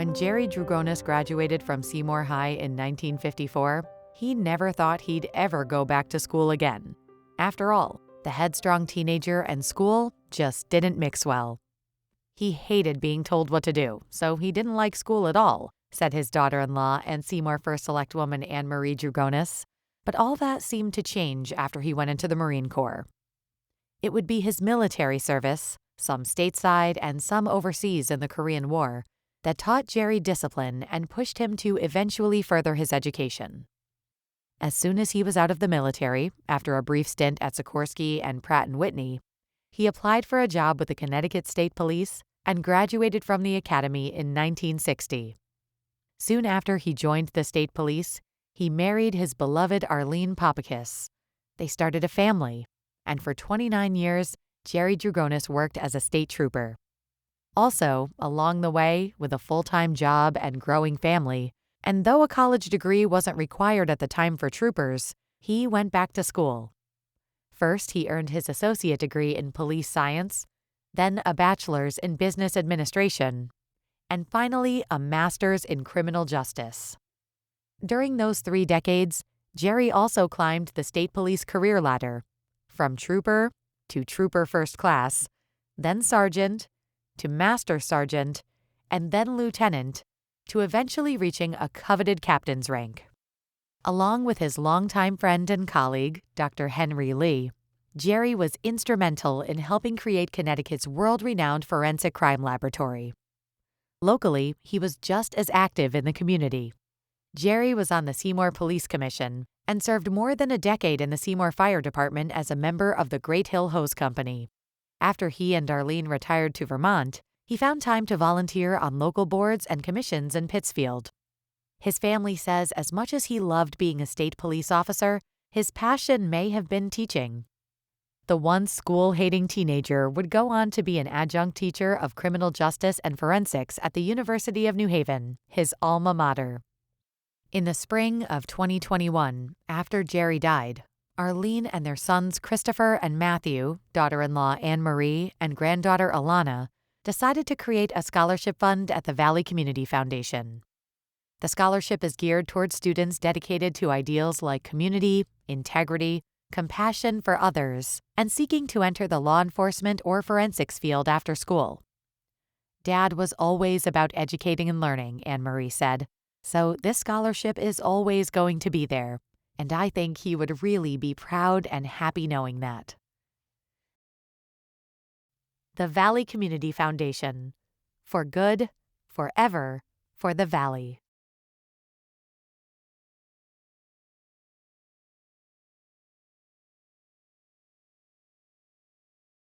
When Jerry Drugonis graduated from Seymour High in 1954, he never thought he'd ever go back to school again. After all, the headstrong teenager and school just didn't mix well. He hated being told what to do, so he didn't like school at all, said his daughter-in-law and Seymour First Select Woman Annmarie Drugonis. But all that seemed to change after he went into the Marine Corps. It would be his military service, some stateside and some overseas in the Korean War, that taught Jerry discipline and pushed him to eventually further his education. As soon as he was out of the military, after a brief stint at Sikorsky and Pratt & Whitney, he applied for a job with the Connecticut State Police and graduated from the academy in 1960. Soon after he joined the state police, he married his beloved Arline Papakis. They started a family, and for 29 years, Jerry Drugonis worked as a state trooper. Also, along the way, with a full-time job and growing family, and though a college degree wasn't required at the time for troopers, he went back to school. First, he earned his associate degree in police science, then a bachelor's in business administration, and finally a master's in criminal justice. During those 3 decades, Jerry also climbed the state police career ladder, from trooper to trooper first class, then sergeant to master sergeant, and then lieutenant, to eventually reaching a coveted captain's rank. Along with his longtime friend and colleague, Dr. Henry Lee, Jerry was instrumental in helping create Connecticut's world-renowned forensic crime laboratory. Locally, he was just as active in the community. Jerry was on the Seymour Police Commission and served more than a decade in the Seymour Fire Department as a member of the Great Hill Hose Company. After he and Arline retired to Vermont, he found time to volunteer on local boards and commissions in Pittsfield. His family says as much as he loved being a state police officer, his passion may have been teaching. The once school-hating teenager would go on to be an adjunct teacher of criminal justice and forensics at the University of New Haven, his alma mater. In the spring of 2021, after Jerry died, Arline and their sons Christopher and Matthew, daughter-in-law Annmarie, and granddaughter Alana decided to create a scholarship fund at the Valley Community Foundation. The scholarship is geared towards students dedicated to ideals like community, integrity, compassion for others, and seeking to enter the law enforcement or forensics field after school. Dad was always about educating and learning, Annmarie said, so this scholarship is always going to be there, and I think he would really be proud and happy knowing that. The Valley Community Foundation. For good, forever, for the Valley.